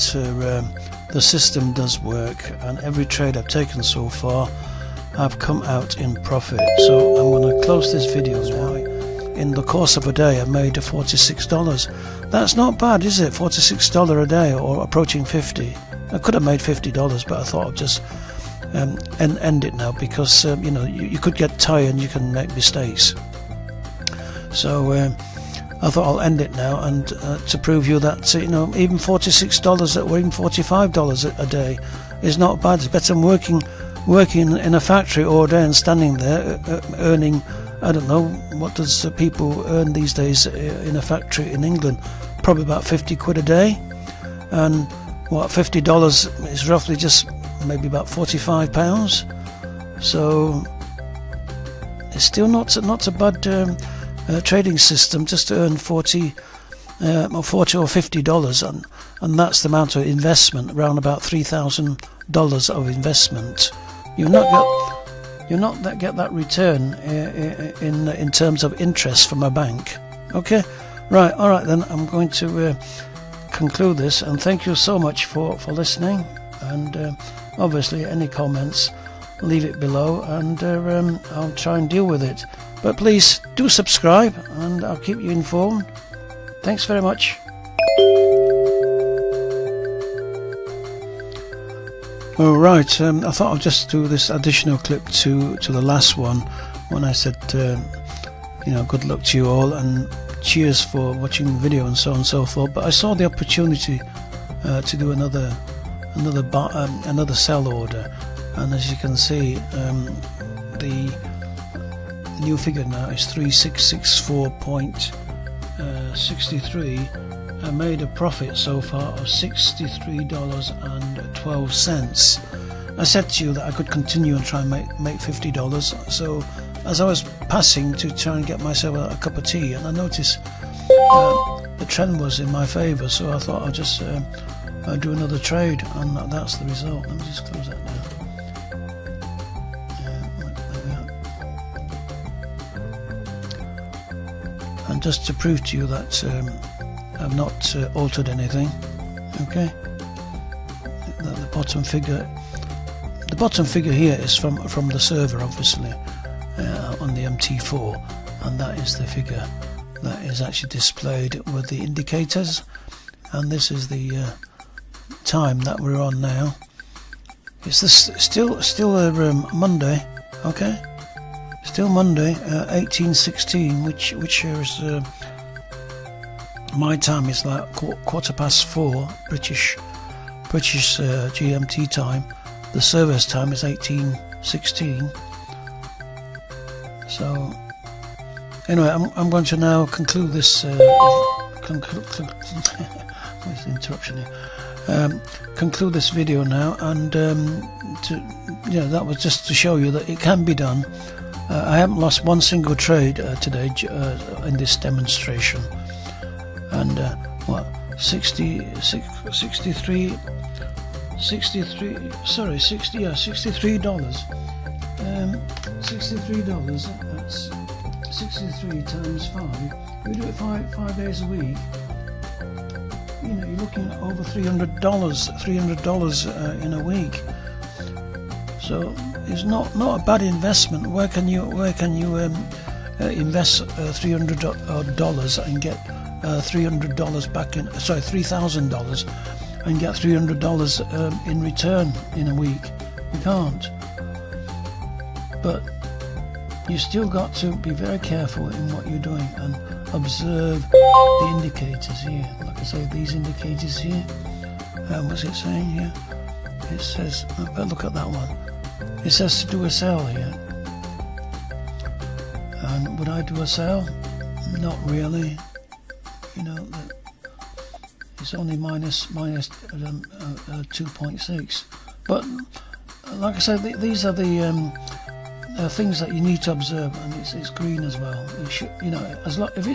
the system does work, and every trade I've taken so far, I've come out in profit. So I'm going to close this video now. In the course of a day, I've made $46. That's not bad, is it? $46 a day, or approaching 50. I could have made $50, but I thought I'd just end it now, because you know, you could get tired and you can make mistakes. So I thought I'll end it now, and to prove you that you know, even $46 or even $45 a day is not bad. It's better than working in a factory all day and standing there earning, I don't know, what does people earn these days in a factory in England? Probably about 50 quid a day, and what, $50 is roughly just maybe about £45. So it's still not a bad trading system, just to earn $40 or $50, and that's the amount of investment, around about $3,000 of investment. You'll not get that return in terms of interest from a bank. Okay, right, all right then, I'm going to conclude this, and thank you so much for listening, and obviously any comments, leave it below, and I'll try and deal with it. But please do subscribe, and I'll keep you informed. Thanks very much. All right, I thought I'll just do this additional clip to the last one, when I said, you know, good luck to you all, and cheers for watching the video, and so on and so forth. But I saw the opportunity to do another sell order, and as you can see, the new figure now is 3664.63. I made a profit so far of $63.12. I said to you that I could continue and try and make $50. So as I was passing to try and get myself a cup of tea, and I noticed the trend was in my favour, so I thought I'll just do another trade, and that's the result. Let me just close that now. And just to prove to you that I've not altered anything, okay? The bottom figure here is from the server, obviously, on the MT4, and that is the figure that is actually displayed with the indicators, and this is the time that we're on now. It's still Monday, okay? Still Monday, 1816, which is my time is like 4:15 British GMT time. The service time is 18:16. So anyway, I'm going to now conclude this interruption here. Conclude this video now, and that was just to show you that it can be done. I haven't lost one single trade today in this demonstration, and $63 $63. That's 63 times 5. We do it five days a week. You're looking at over $300 in a week. So it's not a bad investment. Where can you invest $300 and get $300 back in? Sorry, $3,000 and get $300 in return in a week. You can't. But you still got to be very careful in what you're doing and observe the indicators here. Like I say, these indicators here. What's it saying here? It says, look at that one. It says to do a sell here. And would I do a sell? Not really. It's only minus 2.6. But like I said, these are the things that you need to observe, and it's green as well. You should, if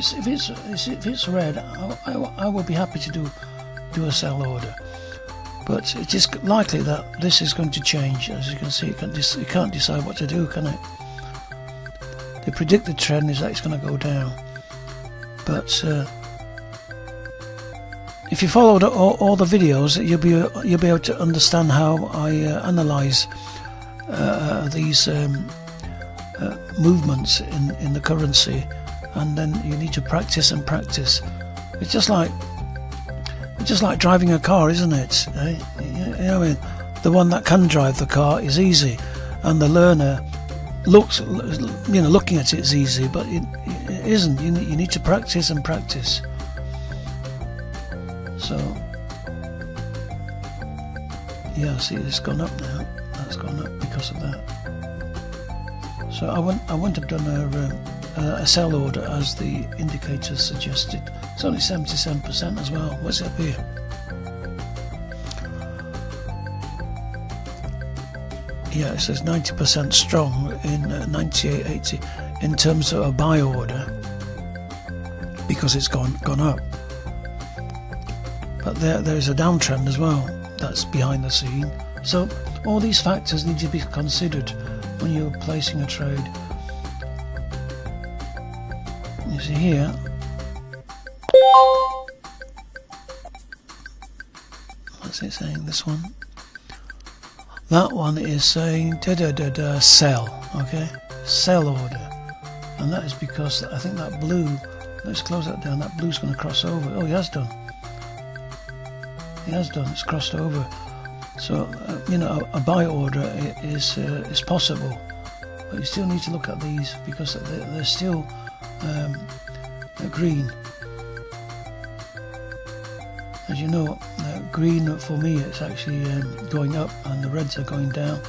it's red, I will be happy to do a sell order. But it is likely that this is going to change. As you can see, you can't decide what to do, can it? The predicted trend is that it's going to go down. But if you followed all the videos, you'll be able to understand how I analyze these movements in the currency, and then you need to practice and practice. It's just like driving a car, isn't it? The one that can drive the car is easy, and the learner looking at it is easy, but it isn't. You need to practice and practice. So yeah, see, it's gone up now. That's gone up because of that. So I wouldn't have done a sell order as the indicator suggested. It's only 77% as well. What's up here? Yeah, it says 90% strong in 98.80 in terms of a buy order, because it's gone up. But there's a downtrend as well that's behind the scene. So all these factors need to be considered when you're placing a trade. You see here, what's it saying? This one? That one is saying sell. Okay, sell order, and that is because I think that blue. Let's close that down. That blue's going to cross over. Oh, he has done. He has done. It's crossed over. So a buy order is possible, but you still need to look at these because they're still green. As you know, green for me it's actually going up, and the reds are going down.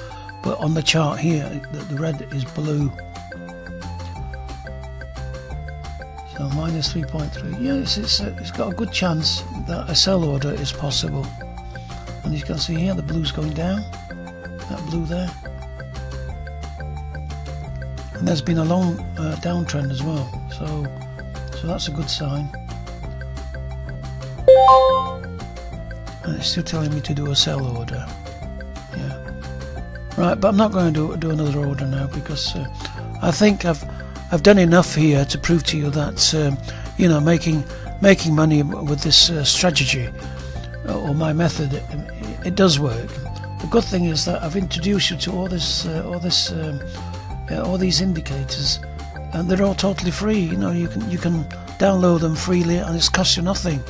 But on the chart here, the red is blue. So minus 3.3. Yeah, it's got a good chance that a sell order is possible. And you can see here the blue's going down, that blue there, and there's been a long downtrend as well, so that's a good sign. And it's still telling me to do a sell order. Yeah, right, but I'm not going to do another order now, because I think I've done enough here to prove to you that making money with this strategy or my method, it does work. The good thing is that I've introduced you to all these indicators, and they're all totally free. You can download them freely, and it's cost you nothing.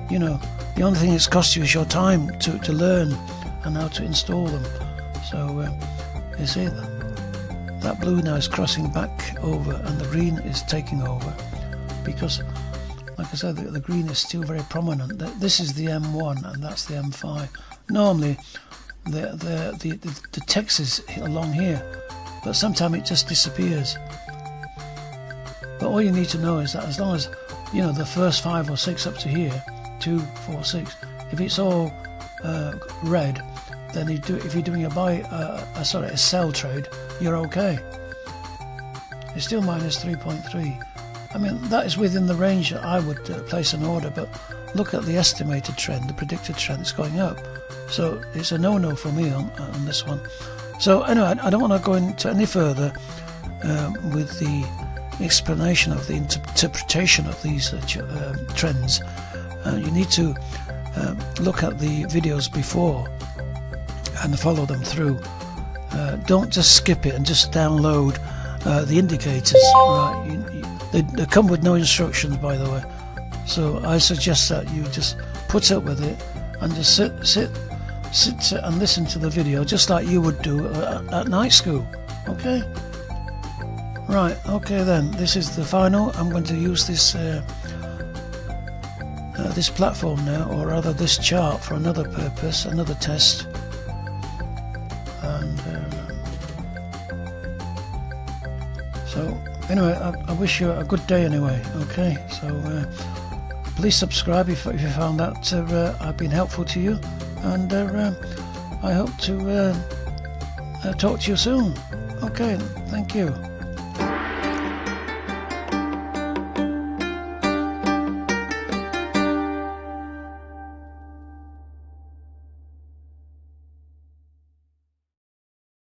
The only thing it's cost you is your time to learn and how to install them. So you see that blue now is crossing back over, and the green is taking over, because like I said, the green is still very prominent. This is the M1 and that's the M5. Normally the text is along here, but sometimes it just disappears. But all you need to know is that as long as you know the first 5 or 6 up to here, 2, 4, 6, if it's all red, then if you're doing a sell trade, you're okay. It's still minus 3.3. I mean, that is within the range that I would place an order, but look at the estimated trend, the predicted trend, it's going up. So it's a no-no for me on this one. So anyway, I don't want to go into any further with the explanation of the interpretation of these trends. You need to look at the videos before and follow them through. Don't just skip it and just download the indicators. Right? They come with no instructions, by the way. So I suggest that you just put up with it and just sit and listen to the video just like you would do at night school. Okay? Right, okay then. This is the final. I'm going to use this this platform now, or rather this chart, for another purpose, another test. And so anyway, I wish you a good day anyway. Okay, so please subscribe if you found that I've been helpful to you, and I hope to talk to you soon. Okay, thank you.